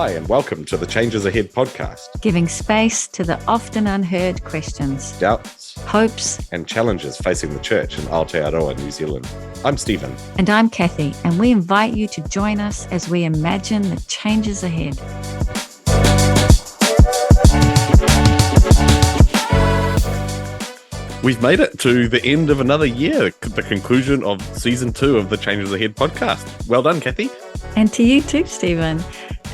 Hi, and welcome to the Changes Ahead podcast, giving space to the often unheard questions, doubts, hopes, and challenges facing the church in Aotearoa, New Zealand. I'm Steven. And I'm Cathy, and we invite you to join us as we imagine the changes ahead. We've made it to the end of another year, the conclusion of season 2 of the Changes Ahead podcast. Well done, Cathy. And to you too, Steven.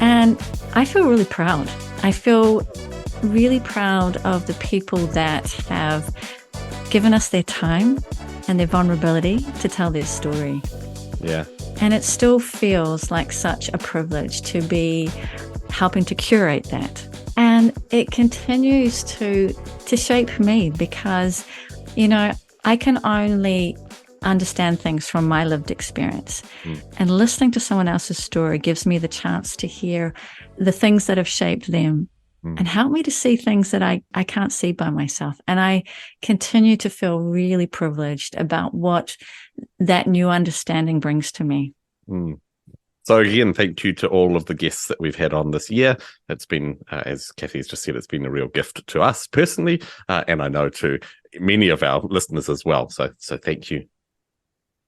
And I feel really proud. I feel really proud of the people that have given us their time and their vulnerability to tell their story. Yeah. And it still feels like such a privilege to be helping to curate that. And it continues to shape me because, I can only understand things from my lived experience. And listening to someone else's story gives me the chance to hear the things that have shaped them and help me to see things that I can't see by myself. And I continue to feel really privileged about what that new understanding brings to me. So again, thank you to all of the guests that we've had on this year. It's been, as Cathy's just said, it's been a real gift to us personally, and I know to many of our listeners as well. So thank you.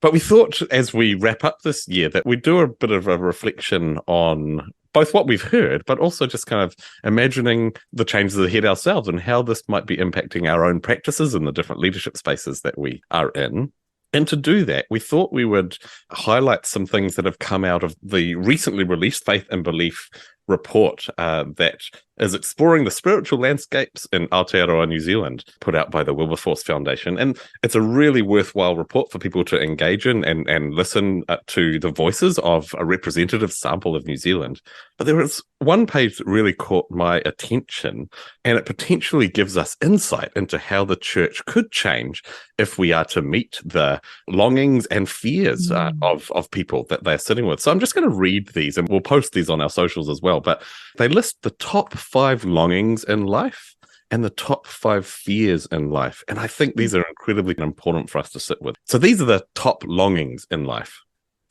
But we thought as we wrap up this year that we'd do a bit of a reflection on both what we've heard, but also just kind of imagining the changes ahead ourselves and how this might be impacting our own practices in the different leadership spaces that we are in. And to do that, we thought we would highlight some things that have come out of the recently released Faith and Belief report that is exploring the spiritual landscapes in Aotearoa, New Zealand, put out by the Wilberforce Foundation. And it's a really worthwhile report for people to engage in and listen to the voices of a representative sample of New Zealand. But there was one page that really caught my attention, and it potentially gives us insight into how the church could change if we are to meet the longings and fears of people that they're sitting with. So I'm just going to read these, and we'll post these on our socials as well. But they list the top 5 longings in life and the top 5 fears in life. And I think these are incredibly important for us to sit with. So these are the top longings in life.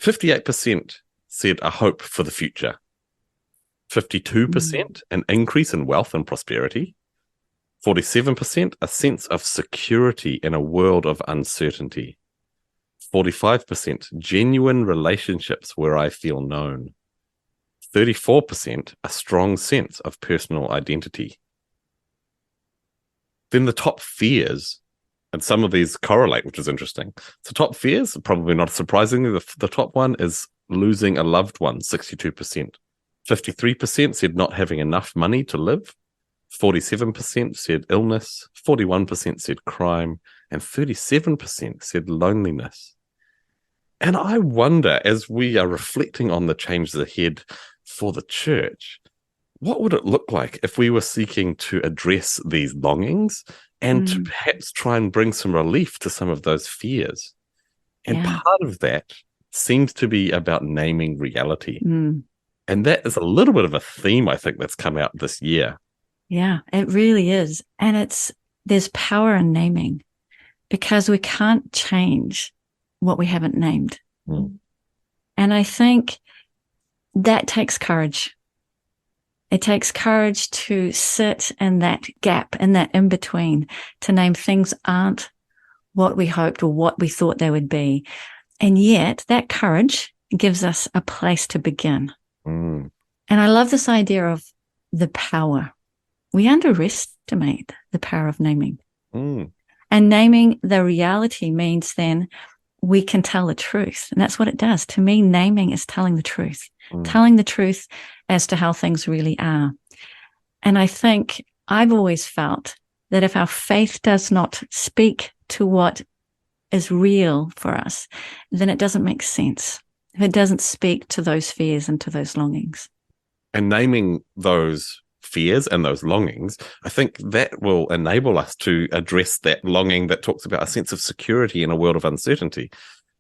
58% said a hope for the future. 52% an increase in wealth and prosperity. 47% a sense of security in a world of uncertainty. 45% genuine relationships where I feel known. 34% a strong sense of personal identity. Then the top fears, and some of these correlate, which is interesting. So top fears, probably not surprisingly, the top one is losing a loved one, 62%. 53% said not having enough money to live. 47% said illness. 41% said crime. And 37% said loneliness. And I wonder, as we are reflecting on the changes ahead for the church, what would it look like if we were seeking to address these longings and to perhaps try and bring some relief to some of those fears? And part of that seems to be about naming reality. And that is a little bit of a theme, I think, that's come out this year. Yeah, it really is. And there's power in naming because we can't change what we haven't named. And I think that takes courage. It takes courage to sit in that gap, in that in-between, to name things aren't what we hoped or what we thought they would be. And yet that courage gives us a place to begin. And I love this idea of the power. We underestimate the power of naming. And naming the reality means then we can tell the truth. And that's what it does. To me, naming is telling the truth. Telling the truth as to how things really are. And I think I've always felt that if our faith does not speak to what is real for us, then it doesn't make sense. If it doesn't speak to those fears and to those longings. And naming those fears and those longings, I think that will enable us to address that longing that talks about a sense of security in a world of uncertainty.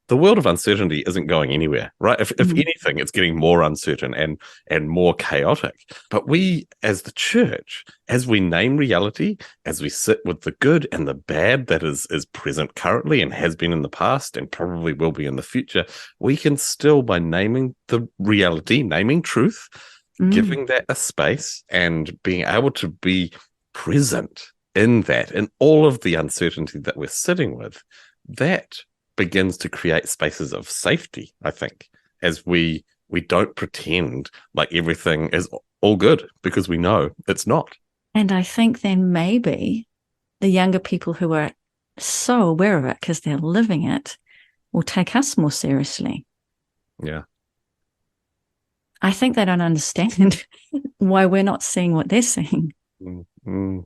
The world of uncertainty isn't going anywhere, right? If anything, it's getting more uncertain and more chaotic. But we, as the church, as we name reality, as we sit with the good and the bad that is present currently and has been in the past and probably will be in the future, we can still, by naming the reality, naming truth, giving that a space and being able to be present in that, in all of the uncertainty that we're sitting with, that begins to create spaces of safety, I think, as we don't pretend like everything is all good, because we know it's not. And I think then maybe the younger people who are so aware of it because they're living it will take us more seriously. Yeah. I think they don't understand why we're not seeing what they're seeing. Mm-hmm.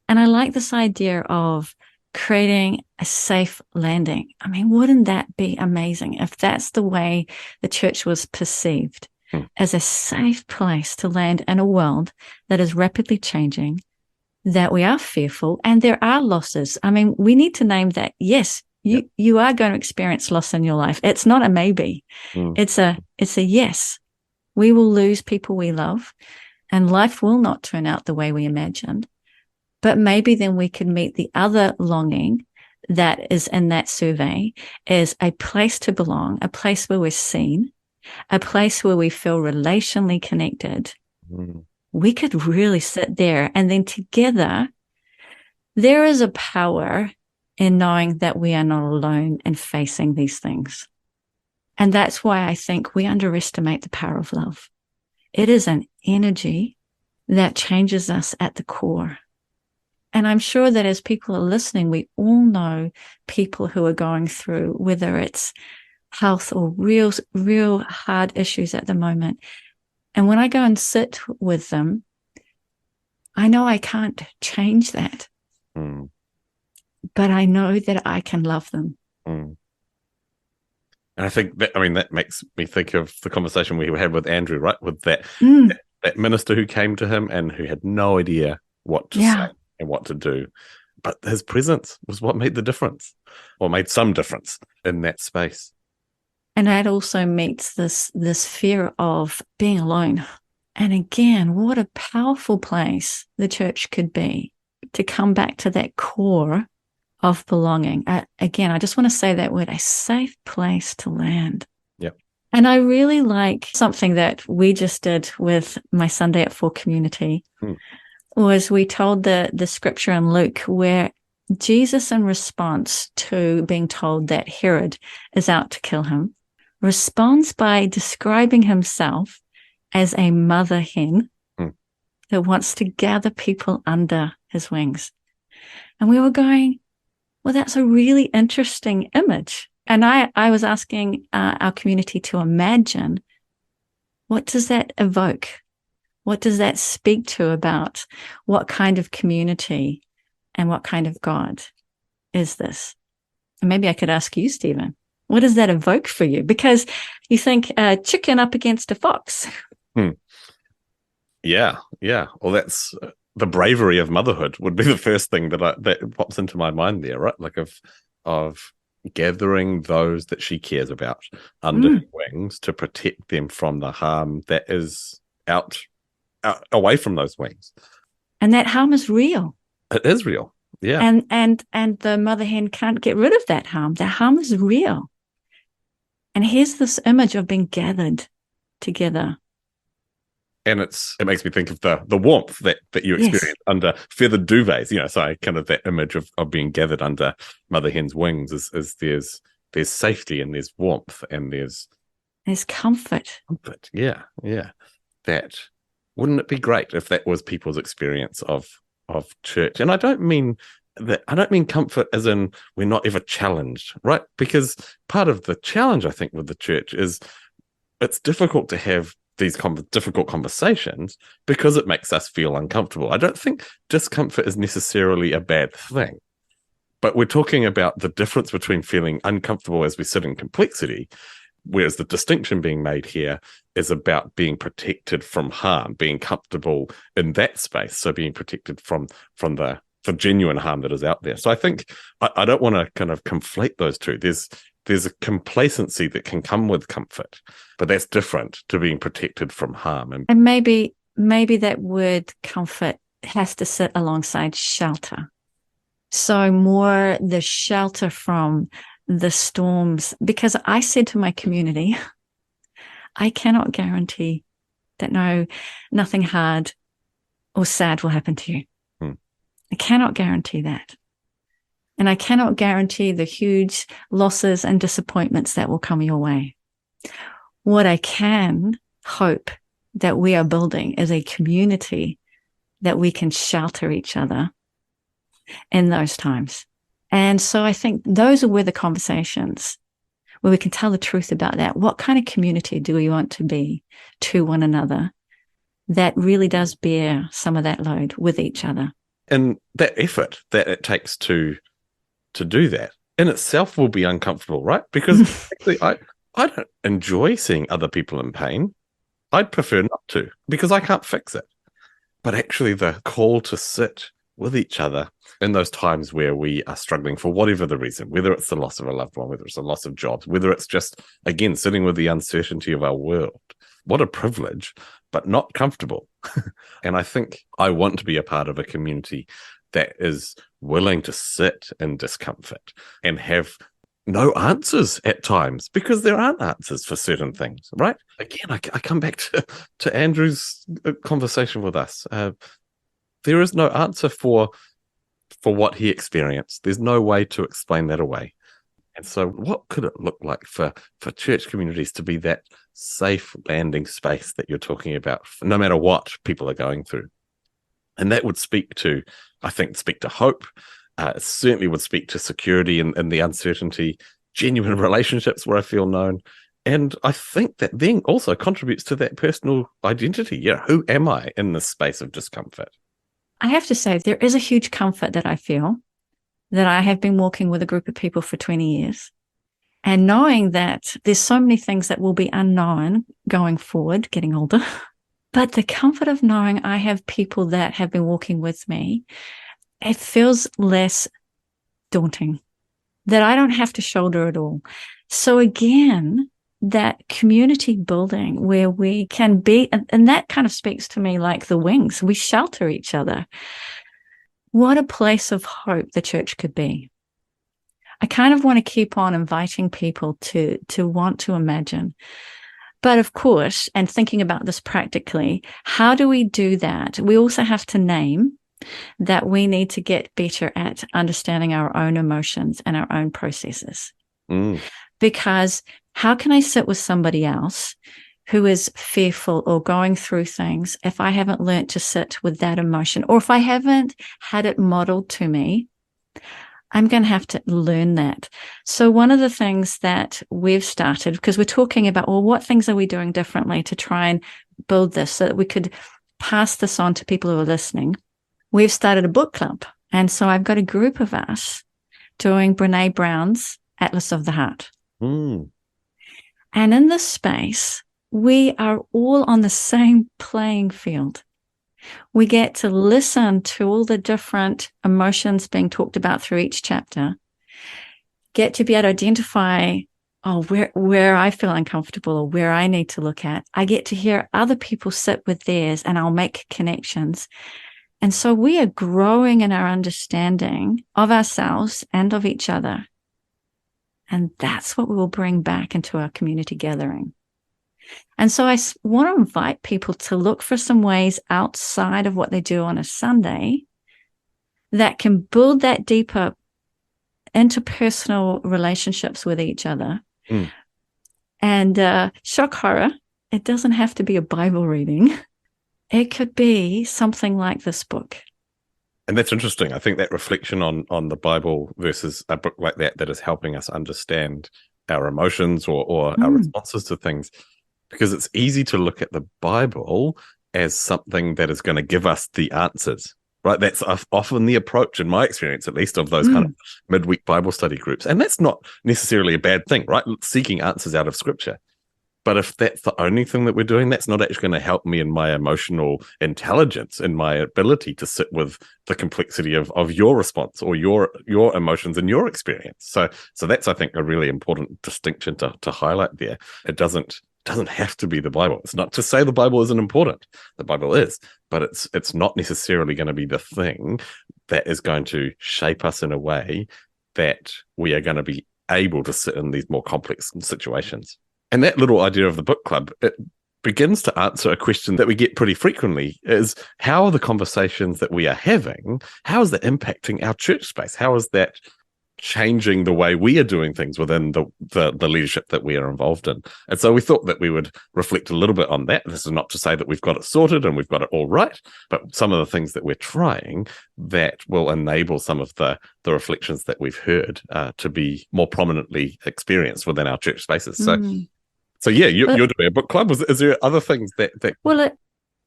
And I like this idea of creating a safe landing. I mean, wouldn't that be amazing if that's the way the church was perceived, as a safe place to land in a world that is rapidly changing, that we are fearful and there are losses. I mean, we need to name that. Yes, you are going to experience loss in your life. It's not a maybe. It's a yes. We will lose people we love and life will not turn out the way we imagined. But maybe then we can meet the other longing that is in that survey, is a place to belong, a place where we're seen, a place where we feel relationally connected. We could really sit there, and then together, there is a power in knowing that we are not alone in facing these things. And that's why I think we underestimate the power of love. It is an energy that changes us at the core. And I'm sure that as people are listening, we all know people who are going through, whether it's health or real hard issues at the moment. And when I go and sit with them, I know I can't change that, but I know that I can love them. And I think that makes me think of the conversation we had with Andrew, right? With that minister who came to him and who had no idea what to say and what to do. But his presence was what made the difference, or made some difference in that space. And that also meets this fear of being alone. And again, what a powerful place the church could be to come back to that core of belonging. Again, I just want to say that word, a safe place to land. Yep. And I really like something that we just did with my Sunday at 4 community, was we told the scripture in Luke where Jesus, in response to being told that Herod is out to kill him, responds by describing himself as a mother hen that wants to gather people under his wings. And we were going, well, that's a really interesting image. And I was asking our community to imagine, what does that evoke? What does that speak to about what kind of community and what kind of God is this? And maybe I could ask you, Steven, what does that evoke for you? Because you think a chicken up against a fox. Yeah. Well, that's the bravery of motherhood would be the first thing that pops into my mind there, right? Like of gathering those that she cares about under her wings to protect them from the harm that is out away from those wings. And that harm is real. It is real. Yeah. And the mother hen can't get rid of that harm. That harm is real. And here's this image of being gathered together. And it makes me think of the warmth that you experience under feathered duvets, so kind of that image of being gathered under mother hen's wings is there's safety and there's warmth and there's comfort. Yeah. That, wouldn't it be great if that was people's experience of church? And I don't mean comfort as in we're not ever challenged, right? Because part of the challenge, I think, with the church is it's difficult to have these difficult conversations because it makes us feel uncomfortable. I don't think discomfort is necessarily a bad thing, but we're talking about the difference between feeling uncomfortable as we sit in complexity, whereas the distinction being made here is about being protected from harm, being comfortable in that space, so being protected from the genuine harm that is out there. So I think I don't want to kind of conflate those two. There's a complacency that can come with comfort, but that's different to being protected from harm. And maybe that word comfort has to sit alongside shelter. So more the shelter from the storms, because I said to my community, I cannot guarantee that no, nothing hard or sad will happen to you. I cannot guarantee that. And I cannot guarantee the huge losses and disappointments that will come your way. What I can hope that we are building is a community that we can shelter each other in those times. And so I think those are where the conversations, where we can tell the truth about that. What kind of community do we want to be to one another that really does bear some of that load with each other? And that effort that it takes to do that in itself will be uncomfortable, right? Because actually, I don't enjoy seeing other people in pain. I'd prefer not to, because I can't fix it. But actually the call to sit with each other in those times where we are struggling for whatever the reason, whether it's the loss of a loved one, whether it's the loss of jobs, whether it's just, again, sitting with the uncertainty of our world. What a privilege, but not comfortable. And I think I want to be a part of a community that is willing to sit in discomfort and have no answers at times, because there aren't answers for certain things, right? Again, I come back to Andrew's conversation with us. There is no answer for what he experienced. There's no way to explain that away. And so what could it look like for church communities to be that safe landing space that you're talking about, no matter what people are going through? And that would speak to hope. It certainly would speak to security and the uncertainty, genuine relationships where I feel known. And I think that then also contributes to that personal identity. Yeah, who am I in this space of discomfort? I have to say, there is a huge comfort that I feel that I have been walking with a group of people for 20 years and knowing that there's so many things that will be unknown going forward, getting older. But the comfort of knowing I have people that have been walking with me, it feels less daunting, that I don't have to shoulder it all. So again, that community building where we can be, and that kind of speaks to me like the wings. We shelter each other. What a place of hope the church could be. I kind of want to keep on inviting people to want to imagine. But of course, and thinking about this practically, how do we do that? We also have to name that we need to get better at understanding our own emotions and our own processes. Because how can I sit with somebody else who is fearful or going through things if I haven't learned to sit with that emotion, or if I haven't had it modeled to me? I'm going to have to learn that. So one of the things that we've started, because we're talking about, well, what things are we doing differently to try and build this so that we could pass this on to people who are listening? We've started a book club. And so I've got a group of us doing Brene Brown's Atlas of the Heart. And in this space, we are all on the same playing field. We get to listen to all the different emotions being talked about through each chapter, get to be able to identify, where I feel uncomfortable or where I need to look at. I get to hear other people sit with theirs and I'll make connections. And so we are growing in our understanding of ourselves and of each other. And that's what we will bring back into our community gathering. And so I want to invite people to look for some ways outside of what they do on a Sunday that can build that deeper interpersonal relationships with each other. And shock horror, it doesn't have to be a Bible reading. It could be something like this book. And that's interesting. I think that reflection on the Bible versus a book like that is helping us understand our emotions or our responses to things. Because it's easy to look at the Bible as something that is going to give us the answers, right? That's often the approach, in my experience, at least, of those kind of midweek Bible study groups. And that's not necessarily a bad thing, right? Seeking answers out of Scripture. But if that's the only thing that we're doing, that's not actually going to help me in my emotional intelligence, in my ability to sit with the complexity of your response or your emotions and your experience. So that's, I think, a really important distinction to highlight there. It doesn't have to be the Bible. It's not to say the Bible isn't important. The Bible is, but it's not necessarily going to be the thing that is going to shape us in a way that we are going to be able to sit in these more complex situations. And that little idea of the book club, begins to answer a question that we get pretty frequently is, how are the conversations that we are having, how is that impacting our church space? How is that changing the way we are doing things within the leadership that we are involved in? And so we thought that we would reflect a little bit on that. This is not to say that we've got it sorted and we've got it all right, but some of the things that we're trying that will enable some of the reflections that we've heard to be more prominently experienced within our church spaces. So yeah, you're doing a book club. Is there other things that... Well,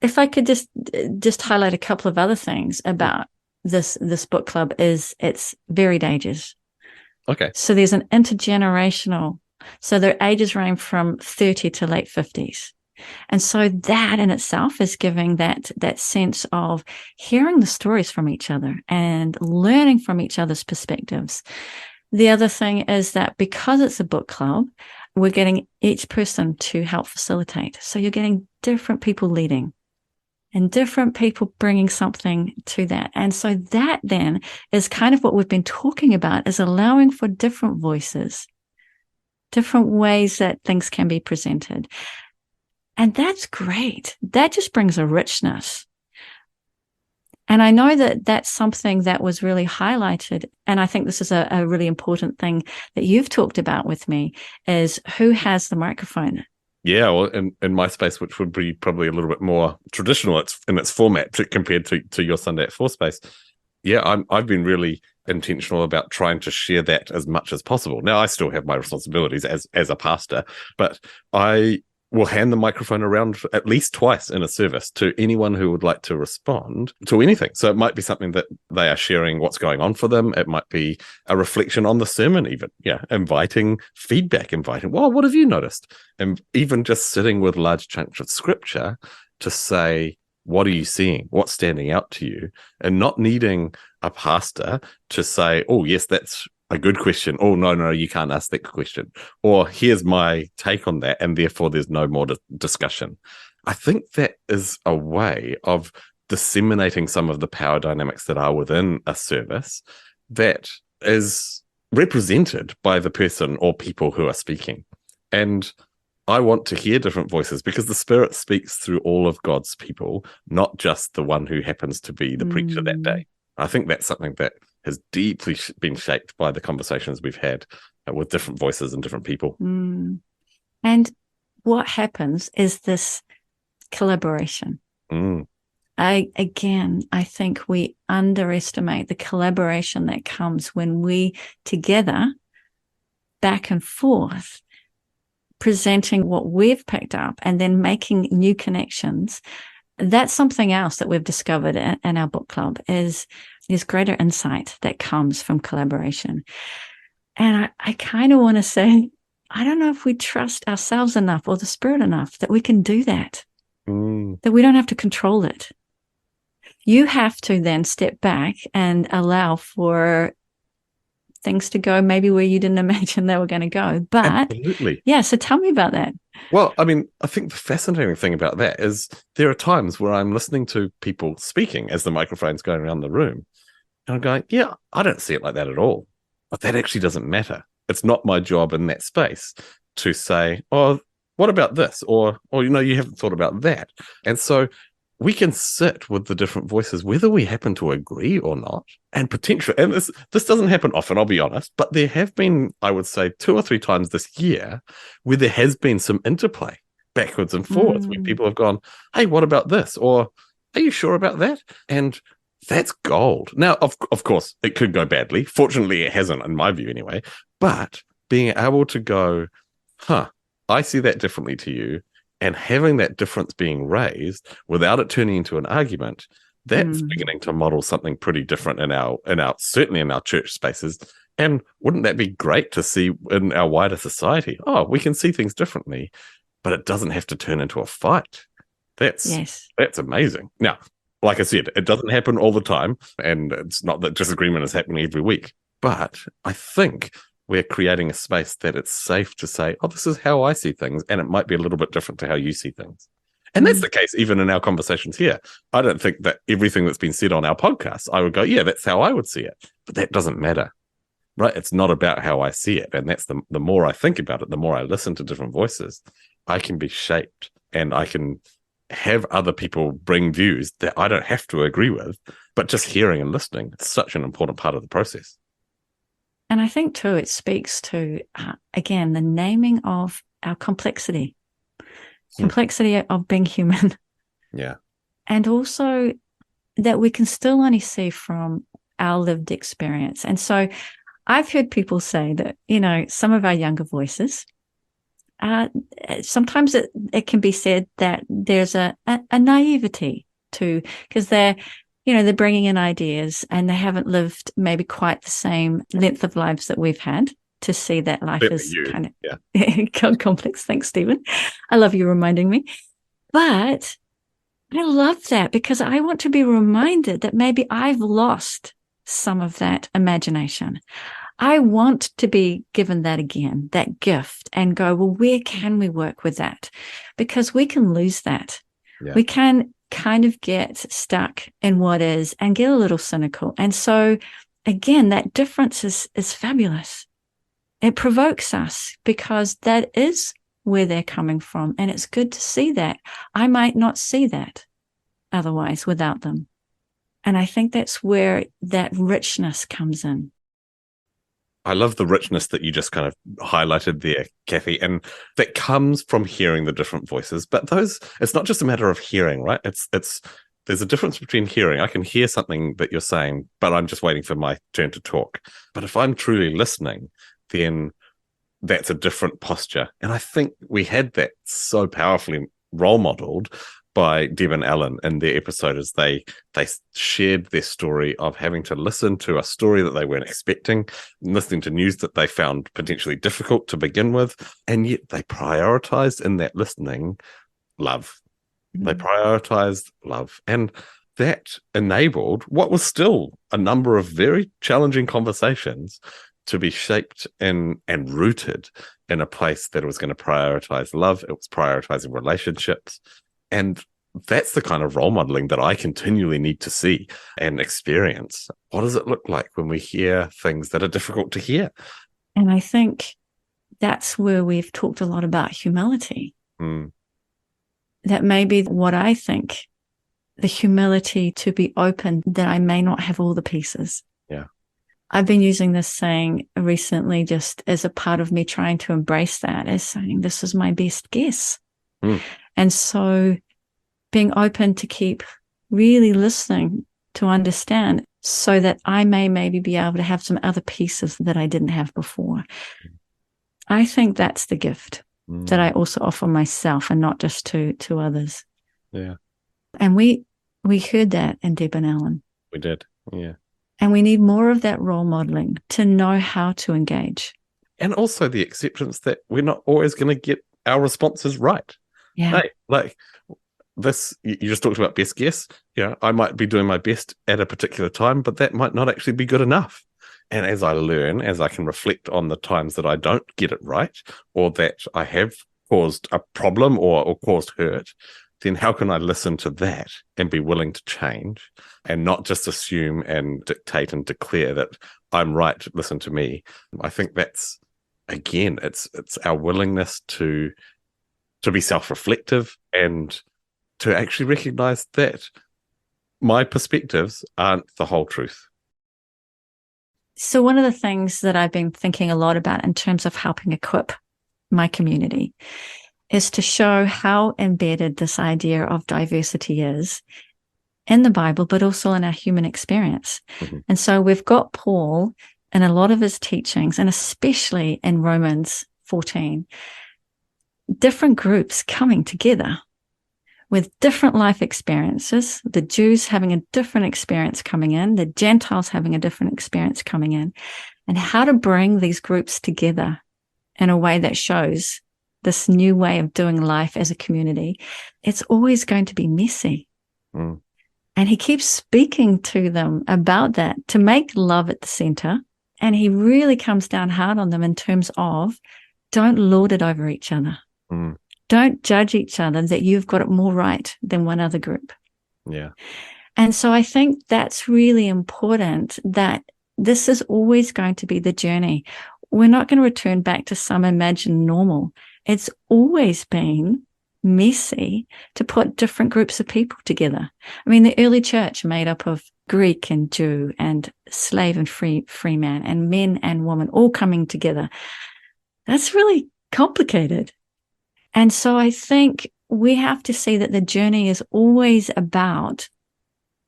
if I could just highlight a couple of other things about this book club, is it's varied ages. Okay. So there's an intergenerational, so their ages range from 30 to late 50s. And so that in itself is giving that sense of hearing the stories from each other and learning from each other's perspectives. The other thing is that because it's a book club, we're getting each person to help facilitate. So you're getting different people leading and different people bringing something to that. And so that then is kind of what we've been talking about, is allowing for different voices, different ways that things can be presented. And that's great. That just brings a richness. And I know that that's something that was really highlighted. And I think this is a really important thing that you've talked about with me, is who has the microphone. Yeah, well, in my space, which would be probably a little bit more traditional in its format compared to your Sunday at 4 space. Yeah, I've been really intentional about trying to share that as much as possible. Now, I still have my responsibilities as a pastor, but I will hand the microphone around at least twice in a service to anyone who would like to respond to anything. So it might be something that they are sharing what's going on for them. It might be a reflection on the sermon even. Yeah, inviting feedback, well, what have you noticed? And even just sitting with large chunks of scripture to say, what are you seeing? What's standing out to you? And not needing a pastor to say, oh, yes, that's a good question. Oh, no, you can't ask that question. Or here's my take on that, and therefore there's no more discussion. I think that is a way of disseminating some of the power dynamics that are within a service that is represented by the person or people who are speaking. And I want to hear different voices because the Spirit speaks through all of God's people, not just the one who happens to be the preacher that day. I think that's something that has deeply been shaped by the conversations we've had with different voices and different people. And what happens is this collaboration. I think we underestimate the collaboration that comes when we together, back and forth, presenting what we've picked up and then making new connections. That's something else that we've discovered in our book club, is greater insight that comes from collaboration. And I kind of want to say, I don't know if we trust ourselves enough or the Spirit enough that we can do that, that we don't have to control it. You have to then step back and allow for things to go maybe where you didn't imagine they were going to go. But absolutely. Yeah, so tell me about that. Well, I mean, I think the fascinating thing about that is there are times where I'm listening to people speaking as the microphone's going around the room, and I'm going, yeah, I don't see it like that at all. But that actually doesn't matter. It's not my job in that space to say, oh, what about this? Or you haven't thought about that. And so we can sit with the different voices, whether we happen to agree or not, and potentially, and this doesn't happen often, I'll be honest, but there have been, I would say, 2 or 3 times this year where there has been some interplay backwards and forwards, where people have gone, hey, what about this? Or are you sure about that? And that's gold. Now, of course, it could go badly. Fortunately, it hasn't, in my view anyway. But being able to go, I see that differently to you, and having that difference being raised without it turning into an argument, that's beginning to model something pretty different in our certainly in our church spaces. And wouldn't that be great to see in our wider society? Oh, we can see things differently, but it doesn't have to turn into a fight. That's amazing. Now, like I said, it doesn't happen all the time, and it's not that disagreement is happening every week. But I think we're creating a space that it's safe to say, oh, this is how I see things, and it might be a little bit different to how you see things. And that's the case even in our conversations here. I don't think that everything that's been said on our podcast, I would go, yeah, that's how I would see it. But that doesn't matter, right? It's not about how I see it. And that's the more I think about it, the more I listen to different voices, I can be shaped and I can have other people bring views that I don't have to agree with, but just hearing and listening, it's such an important part of the process. And I think too, it speaks to, again, the naming of our complexity of being human. Yeah. And also that we can still only see from our lived experience. And so I've heard people say that, some of our younger voices, sometimes it can be said that there's a naivety to, because they're bringing in ideas and they haven't lived maybe quite the same length of lives that we've had to see that life is kind of complex. Thanks, Steven. I love you reminding me. But I love that because I want to be reminded that maybe I've lost some of that imagination. I want to be given that again, that gift, and go, well, where can we work with that? Because we can lose that. Yeah. We can kind of get stuck in what is and get a little cynical. And so, again, that difference is fabulous. It provokes us because that is where they're coming from. And it's good to see that. I might not see that otherwise without them. And I think that's where that richness comes in. I love the richness that you just kind of highlighted there, Cathy, and that comes from hearing the different voices. But it's not just a matter of hearing, right? There's a difference between hearing. I can hear something that you're saying, but I'm just waiting for my turn to talk. But if I'm truly listening, then that's a different posture. And I think we had that so powerfully role modeled by Deb and Alan in their episode as they shared their story of having to listen to a story that they weren't expecting, listening to news that they found potentially difficult to begin with, and yet they prioritized in that listening love. Mm-hmm. They prioritized love. And that enabled what was still a number of very challenging conversations to be shaped and rooted in a place that was going to prioritize love. It was prioritizing relationships. And that's the kind of role modeling that I continually need to see and experience. What does it look like when we hear things that are difficult to hear? And I think that's where we've talked a lot about humility. Mm. That may be what I think, the humility to be open that I may not have all the pieces. Yeah. I've been using this saying recently just as a part of me trying to embrace that, as saying, this is my best guess. Mm. And so being open to keep really listening to understand so that I may maybe be able to have some other pieces that I didn't have before. I think that's the gift that I also offer myself and not just to others. Yeah. And we heard that in Deb and Alan. We did. Yeah. And we need more of that role modeling to know how to engage. And also the acceptance that we're not always going to get our responses right. Yeah. Hey, like this, you just talked about best guess. Yeah, I might be doing my best at a particular time, but that might not actually be good enough. And as I learn, as I can reflect on the times that I don't get it right, or that I have caused a problem or caused hurt, then how can I listen to that and be willing to change and not just assume and dictate and declare that I'm right, listen to me. I think that's, again, it's our willingness to be self-reflective and to actually recognize that my perspectives aren't the whole truth. So one of the things that I've been thinking a lot about in terms of helping equip my community is to show how embedded this idea of diversity is in the Bible, but also in our human experience. Mm-hmm. And so we've got Paul in a lot of his teachings, and especially in Romans 14, different groups coming together with different life experiences, the Jews having a different experience coming in, the Gentiles having a different experience coming in, and how to bring these groups together in a way that shows this new way of doing life as a community. It's always going to be messy. Mm. And he keeps speaking to them about that, to make love at the center. And he really comes down hard on them in terms of don't lord it over each other. Mm. Don't judge each other that you've got it more right than one other group. Yeah. And so I think that's really important, that this is always going to be the journey. We're not going to return back to some imagined normal. It's always been messy to put different groups of people together. I mean, the early church made up of Greek and Jew and slave and free man and men and women all coming together. That's really complicated. And so I think we have to see that the journey is always about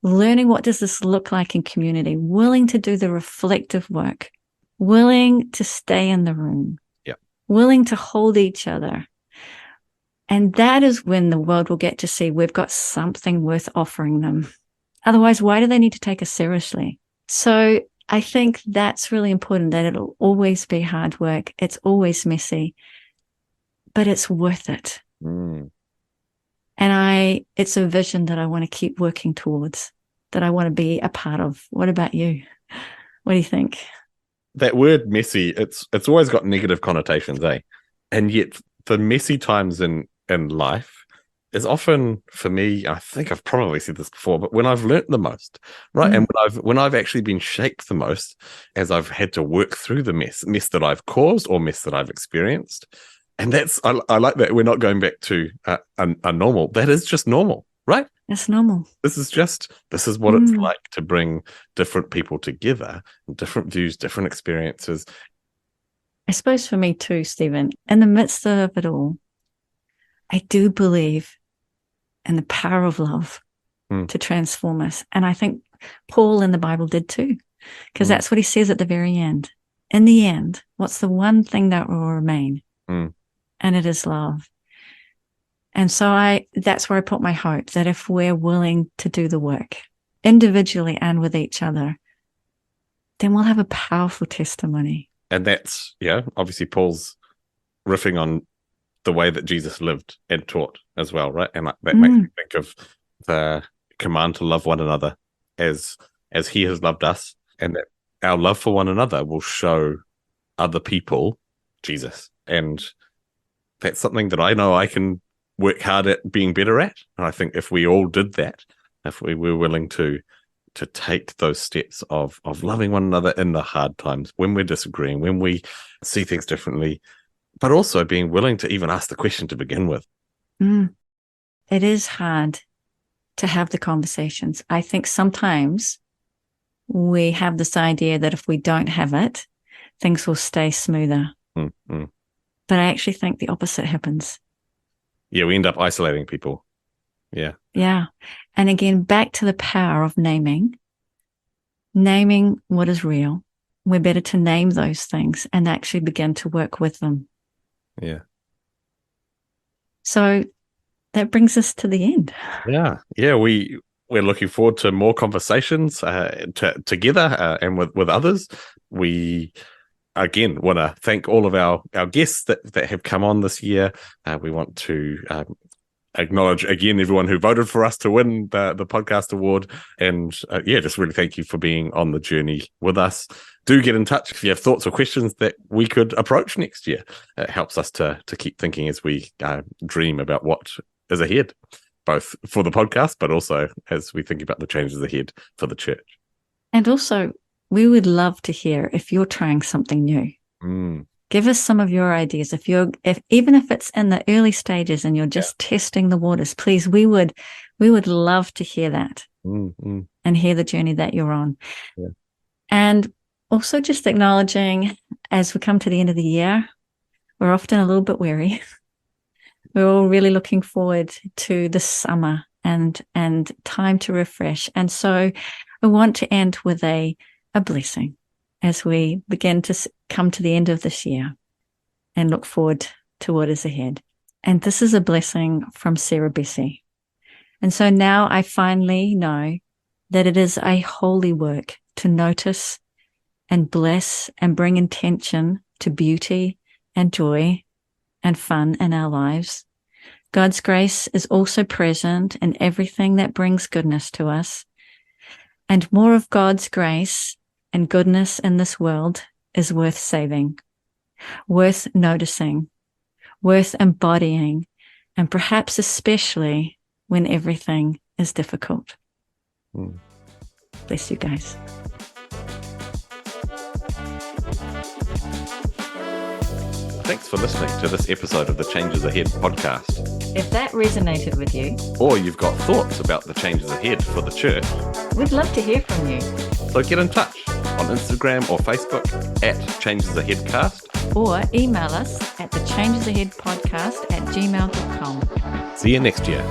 learning what does this look like in community, willing to do the reflective work, willing to stay in the room, willing to hold each other. And that is when the world will get to see we've got something worth offering them. Otherwise, why do they need to take us seriously? So I think that's really important, that it'll always be hard work. It's always messy, but it's worth it. And it's a vision that I want to keep working towards, that I want to be a part of. What about you? What do you think? That word messy, it's always got negative connotations, eh? And yet the messy times in life is often, for me, I think I've probably said this before, but when I've learnt the most, right? And when I've actually been shaped the most, as I've had to work through the mess that I've caused or mess that I've experienced. And that's, I like that we're not going back to a normal. That is just normal, right? It's normal. This is what it's like to bring different people together, different views, different experiences. I suppose for me too, Steven, in the midst of it all, I do believe in the power of love to transform us. And I think Paul in the Bible did too, because that's what he says at the very end. In the end, what's the one thing that will remain? And it is love. And so that's where I put my hope, that if we're willing to do the work individually and with each other, then we'll have a powerful testimony. And that's, obviously Paul's riffing on the way that Jesus lived and taught as well, right? And that makes me think of the command to love one another as he has loved us, and that our love for one another will show other people Jesus. And that's something that I know I can work hard at being better at. And I think if we all did that, if we were willing to take those steps of loving one another in the hard times, when we're disagreeing, when we see things differently, but also being willing to even ask the question to begin with. It is hard to have the conversations. I think sometimes we have this idea that if we don't have it, things will stay smoother. But I actually think the opposite happens. Yeah, we end up isolating people. Yeah. And again, back to the power of naming what is real. We're better to name those things and actually begin to work with them. Yeah. So that brings us to the end. Yeah. We're looking forward to more conversations together and with others. We again want to thank all of our guests that have come on this year. We want to acknowledge again everyone who voted for us to win the podcast award, and just really thank you for being on the journey with us. Do get in touch if you have thoughts or questions that we could approach next year. It helps us to keep thinking as we dream about what is ahead, both for the podcast but also as we think about the changes ahead for the church. And also, we would love to hear if you're trying something new. Give us some of your ideas. Even if it's in the early stages and you're just testing the waters, please, we would love to hear that and hear the journey that you're on. And also just acknowledging, as we come to the end of the year, we're often a little bit weary. We're all really looking forward to the summer and time to refresh. And so I want to end with a blessing as we begin to come to the end of this year and look forward to what is ahead. And this is a blessing from Sarah Bessie. And so now I finally know that it is a holy work to notice and bless and bring intention to beauty and joy and fun in our lives. God's grace is also present in everything that brings goodness to us. And more of God's grace and goodness in this world is worth saving, worth noticing, worth embodying, and perhaps especially when everything is difficult. Bless you guys. Thanks for listening to this episode of the Changes Ahead podcast. If that resonated with you, or you've got thoughts about the changes ahead for the church, we'd love to hear from you. so get in touch on Instagram or Facebook at ChangesAheadCast, Or email us at thechangesaheadpodcast@gmail.com. See you next year.